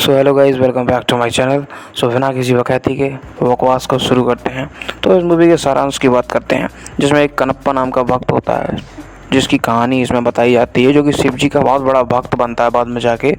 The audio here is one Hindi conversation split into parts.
So hello guys, welcome back to my channel. So बिना किसी वक़्ती के बकवास को शुरू करते हैं। तो इस मूवी के सारांश की बात करते हैं, जिसमें एक कनप्पा नाम का भक्त होता है, जिसकी कहानी इसमें बताई जाती है, जो कि शिव जी का बहुत बड़ा भक्त बनता है बाद में जाके।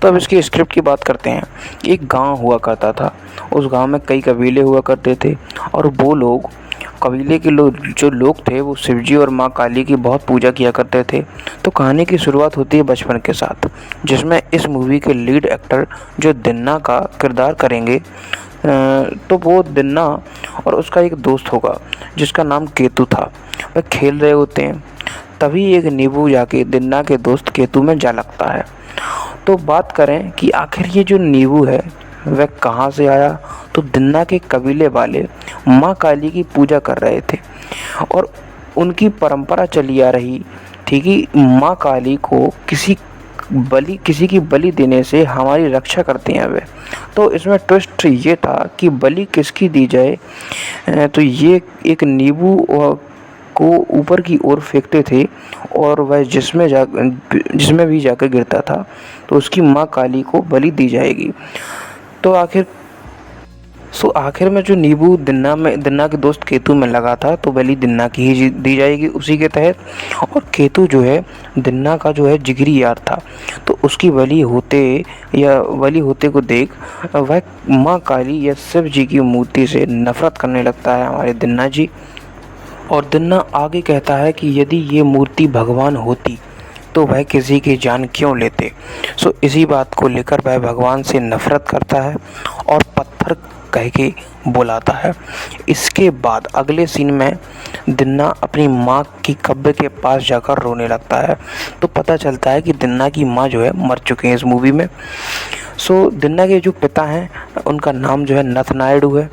तो अब इसकी स्क्रिप्ट की बात करते हैं। एक गांव हुआ करता था। उस गांव में कई कबीले हुआ करते थे, और वो लोग कबीले के लोग थे, वो शिवजी और माँ काली की बहुत पूजा किया करते थे। तो कहानी की शुरुआत होती है बचपन के साथ, जिसमें इस मूवी के लीड एक्टर जो दिन्ना का किरदार करेंगे, तो वो दिन्ना और उसका एक दोस्त होगा जिसका नाम केतु था। वह खेल रहे होते हैं, तभी एक नींबू जाके दिन्ना के दोस्त केतु में जा लगता है। तो बात करें कि आखिर ये जो नींबू है वह कहाँ से आया, तो दिन्ना के कबीले वाले माँ काली की पूजा कर रहे थे, और उनकी परंपरा चली आ रही थी कि माँ काली को किसी की बलि देने से हमारी रक्षा करती हैं वे। तो इसमें ट्विस्ट ये था कि बलि किसकी दी जाए। तो ये एक नींबू को ऊपर की ओर फेंकते थे, और वह जिसमें भी जाकर गिरता था तो उसकी माँ काली को बलि दी जाएगी। तो आखिर में जो नींबू दिन्ना के दोस्त केतु में लगा था, तो बलि दिन्ना की ही दी जाएगी उसी के तहत। और केतु जो है दिन्ना का जो है जिगरी यार था, तो उसकी बलि होते को देख वह माँ काली या शिव जी की मूर्ति से नफरत करने लगता है हमारे दिन्ना जी। और दिन्ना आगे कहता है कि यदि ये मूर्ति भगवान होती तो वह किसी की जान क्यों लेते। इसी बात को लेकर वह भगवान से नफरत करता है और पत्थर कह के बुलाता है। इसके बाद अगले सीन में दिन्ना अपनी माँ की कब्र के पास जाकर रोने लगता है। तो पता चलता है कि दिन्ना की माँ जो है मर चुके हैं इस मूवी में। दिन्ना के जो पिता हैं उनका नाम जो है नथ नायडू है,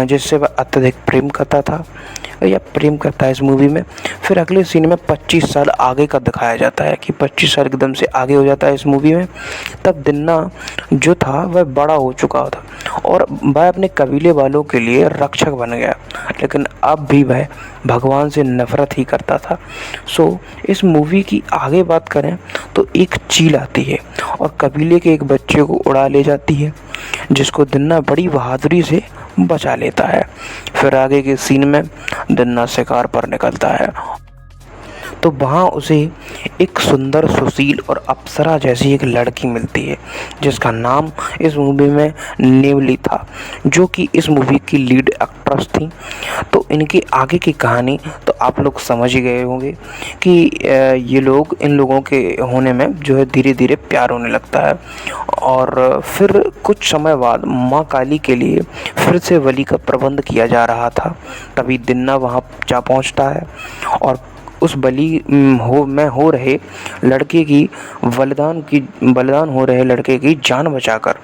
जिससे वह अत्यधिक प्रेम करता है इस मूवी में। फिर अगले सीन में 25 साल आगे का दिखाया जाता है कि 25 साल एकदम से आगे हो जाता है इस मूवी में। तब दिन्ना जो था वह बड़ा हो चुका था, और वह अपने कबीले वालों के लिए रक्षक बन गया, लेकिन अब भी वह भगवान से नफरत ही करता था। इस मूवी की आगे बात करें तो एक चील आती है और कबीले के एक बच्चे को उड़ा ले जाती है, जिसको दिन्ना बड़ी बहादुरी से बचा लेता है। फिर आगे के सीन में दिन्ना शिकार पर निकलता है, तो वहाँ उसे एक सुंदर सुशील और अप्सरा जैसी एक लड़की मिलती है, जिसका नाम इस मूवी में नेवली था, जो कि इस मूवी की लीड एक्ट्रेस थी। तो इनकी आगे की कहानी तो आप लोग समझ ही गए होंगे कि इन लोगों के होने में जो है धीरे धीरे प्यार होने लगता है। और फिर कुछ समय बाद माँ काली के लिए फिर से बलि का प्रबंध किया जा रहा था। तभी दिन्ना वहाँ जा पहुँचता है, और उस बलिदान हो रहे लड़के की जान बचाकर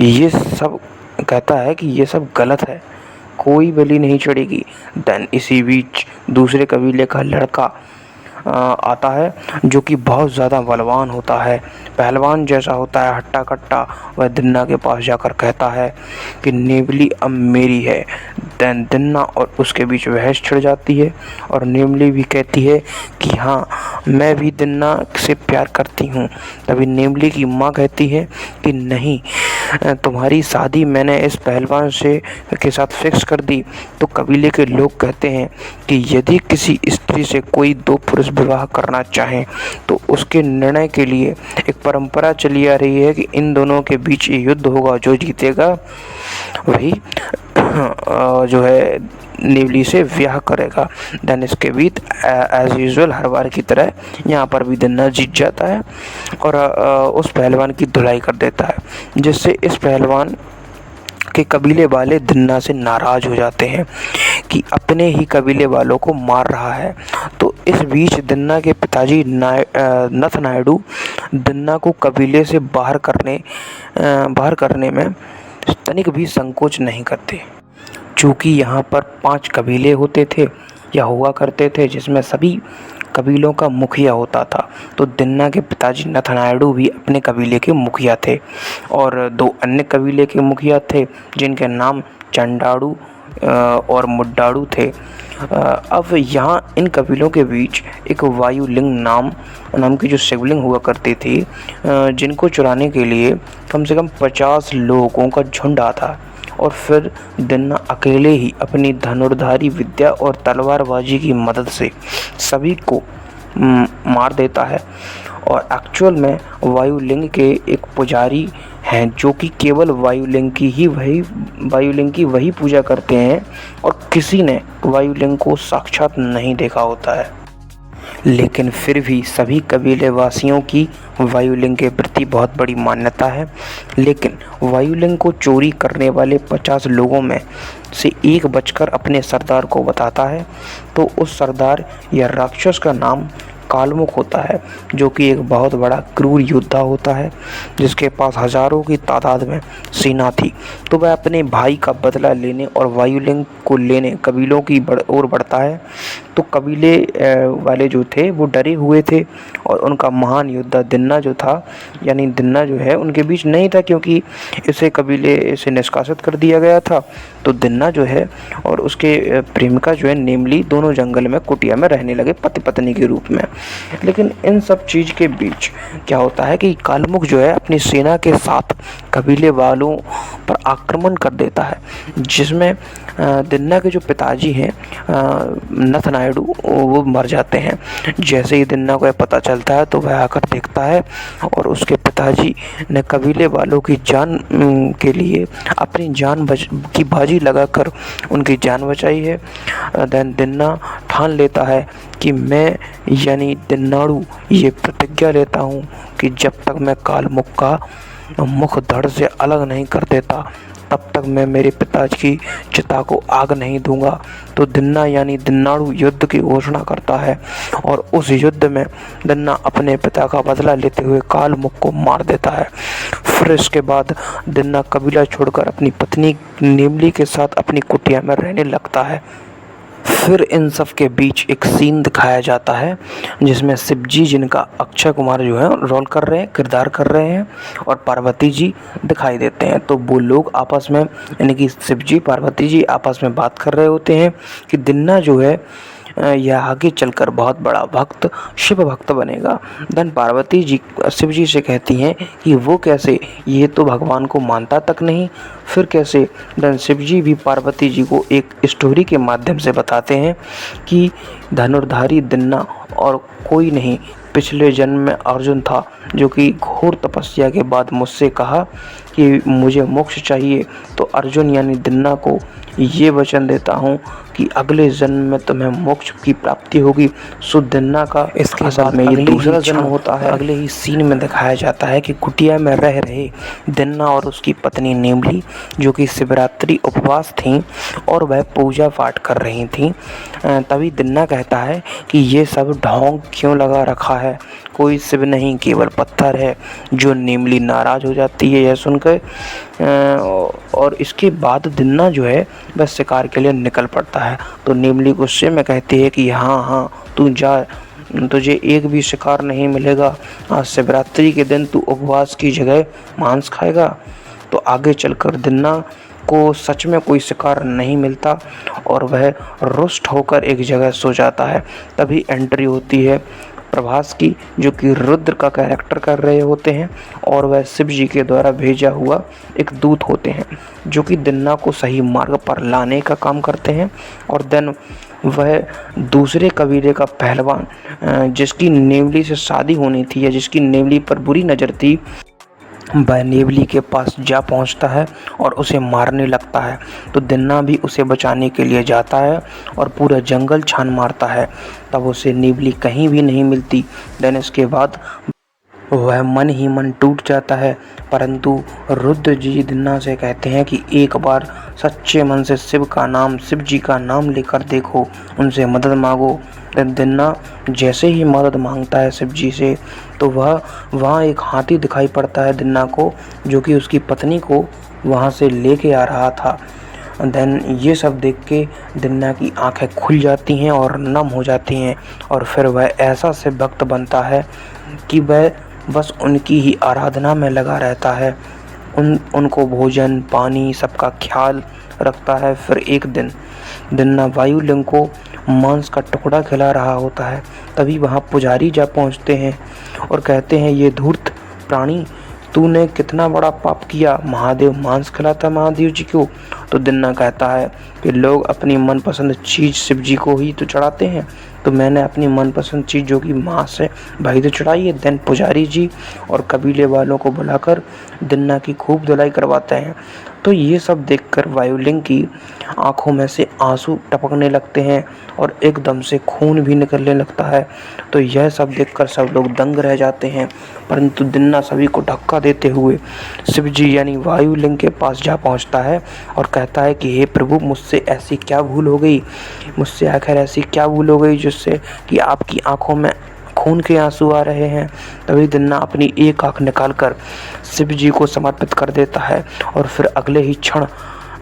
ये सब कहता है कि ये सब गलत है, कोई बलि नहीं चढ़ेगी। देन इसी बीच दूसरे कबीले का लड़का आता है, जो कि बहुत ज़्यादा बलवान होता है, पहलवान जैसा होता है, हट्टा कट्टा। वह दिन्ना के पास जाकर कहता है कि नेवली अब मेरी है। देन दिन्ना और उसके बीच बहस छिड़ जाती है, और नेवली भी कहती है कि हाँ, मैं भी दिन्ना से प्यार करती हूँ। तभी नेवली की माँ कहती है कि नहीं, तुम्हारी शादी मैंने इस पहलवान के साथ फिक्स कर दी। तो कबीले के लोग कहते हैं कि यदि किसी स्त्री से कोई दो पुरुष विवाह करना चाहें, तो उसके निर्णय के लिए एक परंपरा चली आ रही है कि इन दोनों के बीच युद्ध होगा, जो जीतेगा वही जो है नेवली से ब्याह करेगा। देन इसके बीच एज यूजुअल हर बार की तरह यहाँ पर भी दिन्ना जीत जाता है, और उस पहलवान की धुलाई कर देता है, जिससे इस पहलवान के कबीले वाले दिन्ना से नाराज हो जाते हैं कि अपने ही कबीले वालों को मार रहा है। तो इस बीच दिन्ना के पिताजी नथ नायडू दिन्ना को कबीले से बाहर करने में तनिक भी संकोच नहीं करते। चूँकि यहाँ पर 5 कबीले होते थे या हुआ करते थे, जिसमें सभी कबीलों का मुखिया होता था। तो दिन्ना के पिताजी नथ नायडू भी अपने कबीले के मुखिया थे, और 2 अन्य कबीले के मुखिया थे, जिनके नाम चंडाड़ू और मुड्डाड़ू थे। अब यहाँ इन कबीलों के बीच एक वायुलिंग नाम की जो शिवलिंग हुआ करती थी, जिनको चुराने के लिए कम से कम 50 लोगों का झुंड आता और फिर दिन्ना अकेले ही अपनी धनुर्धारी विद्या और तलवारबाजी की मदद से सभी को मार देता है। और एक्चुअल में वायुलिंग के एक पुजारी हैं जो कि केवल वायुलिंग की वही पूजा करते हैं और किसी ने वायुलिंग को साक्षात नहीं देखा होता है। लेकिन फिर भी सभी कबीले वासियों की वायुलिंग के प्रति बहुत बड़ी मान्यता है। लेकिन वायुलिंग को चोरी करने वाले 50 लोगों में से एक बचकर अपने सरदार को बताता है, तो उस सरदार या राक्षस का नाम कालमुख होता है, जो कि एक बहुत बड़ा क्रूर योद्धा होता है जिसके पास हजारों की तादाद में सेना थी। तो वह अपने भाई का बदला लेने और वायुलिंग को लेने कबीलों की ओर बढ़ता है। तो कबीले वाले जो थे वो डरे हुए थे और उनका महान योद्धा दिन्ना जो था, यानी दिन्ना जो है उनके बीच नहीं था, क्योंकि इसे कबीले से निष्कासित कर दिया गया था। तो दिन्ना जो है और उसके प्रेमिका जो है नेमली दोनों जंगल में कुटिया में रहने लगे पति पत्नी के रूप में। लेकिन इन सब चीज़ के बीच क्या होता है कि कालमुख जो है अपनी सेना के साथ कबीले वालों पर आक्रमण कर देता है, जिसमें दिन्ना के जो पिताजी हैं नथ नायडू वो मर जाते हैं। जैसे ही दिन्ना को पता चलता है तो वह आकर देखता है और उसके पिताजी ने कबीले वालों की जान के लिए अपनी जान की बाजी लगाकर उनकी जान बचाई है। देन दिन्ना ठान लेता है कि मैं यानी दिन्नाडू ये प्रतिज्ञा लेता हूँ कि जब तक मैं कालमुख का मुख धड़ से अलग नहीं कर देता तब तक मैं मेरे पिताजी की चिता को आग नहीं दूंगा। तो दिन्ना यानी दिन्नाडू युद्ध की घोषणा करता है और उस युद्ध में दिन्ना अपने पिता का बदला लेते हुए कालमुख को मार देता है। फिर इसके बाद दिन्ना कबीला छोड़कर अपनी पत्नी नेमली के साथ अपनी कुटिया में रहने लगता है। फिर इन सब के बीच एक सीन दिखाया जाता है जिसमें शिवजी, जिनका अक्षय कुमार जो है रोल कर रहे हैं, किरदार कर रहे हैं, और पार्वती जी दिखाई देते हैं। तो वो लोग आपस में यानी कि शिवजी पार्वती जी आपस में बात कर रहे होते हैं कि दिन्ना जो है यह आगे चलकर बहुत बड़ा भक्त, शिव भक्त बनेगा। धन पार्वती जी शिव जी से कहती हैं कि वो कैसे, ये तो भगवान को मानता तक नहीं, फिर कैसे। धन शिव जी भी पार्वती जी को एक स्टोरी के माध्यम से बताते हैं कि धनुर्धारी दिन्ना और कोई नहीं, पिछले जन्म में अर्जुन था जो कि घोर तपस्या के बाद मुझसे कहा कि मुझे मोक्ष चाहिए। तो अर्जुन यानी दिन्ना को ये वचन देता हूँ कि अगले जन्म में तुम्हें मोक्ष की प्राप्ति होगी। सो दिन्ना का इसके बाद में ये दूसरा जन्म होता है। अगले ही सीन में दिखाया जाता है कि कुटिया में रह रहे दिन्ना और उसकी पत्नी नेमली, जो कि शिवरात्रि उपवास थीं और वह पूजा पाठ कर रही थीं। तभी दिन्ना कहता है कि ये सब ढोंग क्यों लगा रखा है, कोई शिव नहीं केवल पत्थर है। जो नेमली नाराज़ हो जाती है यह सुनकर, और इसके बाद दिन्ना जो है वह शिकार के लिए निकल पड़ता है। तो नेमली गुस्से में कहती है कि हाँ तू जा, तुझे एक भी शिकार नहीं मिलेगा। आज शिवरात्रि के दिन तू उपवास की जगह मांस खाएगा। तो आगे चलकर दिन्ना को सच में कोई शिकार नहीं मिलता और वह रुष्ट होकर एक जगह सो जाता है। तभी एंट्री होती है प्रभास की, जो कि रुद्र का कैरेक्टर कर रहे होते हैं, और वह शिव जी के द्वारा भेजा हुआ एक दूत होते हैं जो कि दिन्ना को सही मार्ग पर लाने का काम करते हैं। और देन वह दूसरे कबीले का पहलवान, जिसकी नेवली से शादी होनी थी या जिसकी नेवली पर बुरी नज़र थी, वह नेवली के पास जा पहुंचता है और उसे मारने लगता है। तो दिन्ना भी उसे बचाने के लिए जाता है और पूरा जंगल छान मारता है, तब उसे नेवली कहीं भी नहीं मिलती। देन इसके बाद वह मन ही मन टूट जाता है, परंतु रुद्र जी दिन्ना से कहते हैं कि एक बार सच्चे मन से शिव जी का नाम लेकर देखो, उनसे मदद मांगो। दिन्ना जैसे ही मदद मांगता है शिव जी से, तो वहाँ एक हाथी दिखाई पड़ता है दिन्ना को, जो कि उसकी पत्नी को वहाँ से लेके आ रहा था। देन ये सब देख के दिन्ना की आंखें खुल जाती हैं और नम हो जाती हैं, और फिर वह ऐसा से भक्त बनता है कि वह बस उनकी ही आराधना में लगा रहता है। उनको भोजन पानी सबका ख्याल रखता है। फिर एक दिन दिन्ना वायुलिंग को मांस का टुकड़ा खिला रहा होता है। तभी वहाँ पुजारी जा पहुँचते हैं और कहते हैं, ये धूर्त प्राणी, तूने कितना बड़ा पाप किया, महादेव मांस खिलाता महादेव जी को। तो दिन्ना कहता है कि लोग अपनी मनपसंद चीज़ शिव जी को ही तो चढ़ाते हैं, तो मैंने अपनी मनपसंद चीज़ जो कि मांस है वही तो चढ़ाई है। देन पुजारी जी और कबीले वालों को बुलाकर दिन्ना की खूब धुलाई करवाते हैं। तो ये सब देखकर वायुलिंग की आंखों में से आंसू टपकने लगते हैं और एकदम से खून भी निकलने लगता है। तो यह सब देखकर सब लोग दंग रह जाते हैं, परंतु दिन्ना सभी को धक्का देते हुए शिव जी यानी वायुलिंग के पास जा पहुंचता है और कहता है कि हे प्रभु, मुझसे ऐसी क्या भूल हो गई, मुझसे आखिर ऐसी क्या भूल हो गई जिससे कि आपकी आंखों में खून के आंसू आ रहे हैं। तभी दिन्ना अपनी एक आंख निकालकर शिव जी को समर्पित कर देता है और फिर अगले ही क्षण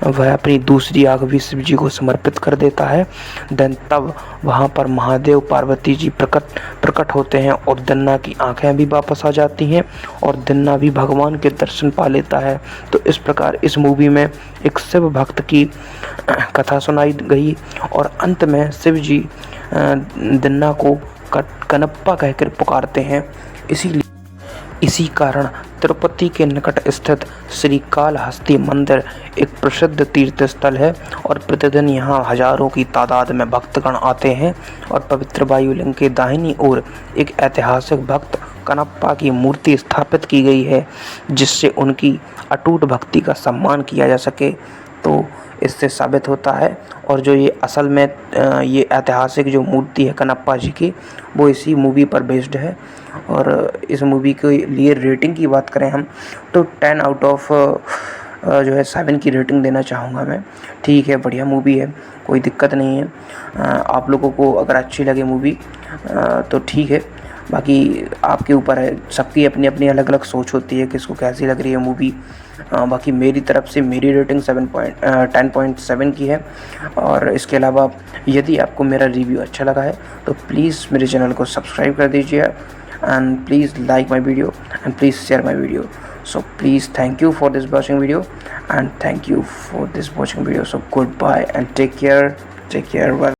वह अपनी दूसरी आंख भी शिव जी को समर्पित कर देता है। देन तब वहाँ पर महादेव पार्वती जी प्रकट होते हैं और दिन्ना की आंखें भी वापस आ जाती हैं और दिन्ना भी भगवान के दर्शन पा लेता है। तो इस प्रकार इस मूवी में एक शिव भक्त की कथा सुनाई गई और अंत में शिव जी दिन्ना को कनप्पा कहकर पुकारते हैं। इसी कारण तिरुपति के निकट स्थित श्री कालहस्ती मंदिर एक प्रसिद्ध तीर्थ स्थल है और प्रतिदिन यहाँ हजारों की तादाद में भक्तगण आते हैं और पवित्र वायुलिंग के दाहिनी ओर एक ऐतिहासिक भक्त कनप्पा की मूर्ति स्थापित की गई है, जिससे उनकी अटूट भक्ति का सम्मान किया जा सके। तो इससे साबित होता है, और जो ये असल में ये ऐतिहासिक जो मूर्ति है कनप्पा जी की, वो इसी मूवी पर बेस्ड है। और इस मूवी के लिए रेटिंग की बात करें हम तो 10 आउट ऑफ जो है 7 की रेटिंग देना चाहूँगा मैं। ठीक है, बढ़िया मूवी है, कोई दिक्कत नहीं है। आप लोगों को अगर अच्छी लगे मूवी तो ठीक है, बाकी आपके ऊपर है, सबकी अपनी अपनी अलग अलग सोच होती है किसको कैसी लग रही है मूवी। बाकी मेरी तरफ से मेरी रेटिंग 10.7 की है। और इसके अलावा यदि आपको मेरा रिव्यू अच्छा लगा है तो प्लीज़ मेरे चैनल को सब्सक्राइब कर दीजिए and please like my video and please share my video. So please thank you for this watching video and thank you for this watching video. So goodbye and take care. Well.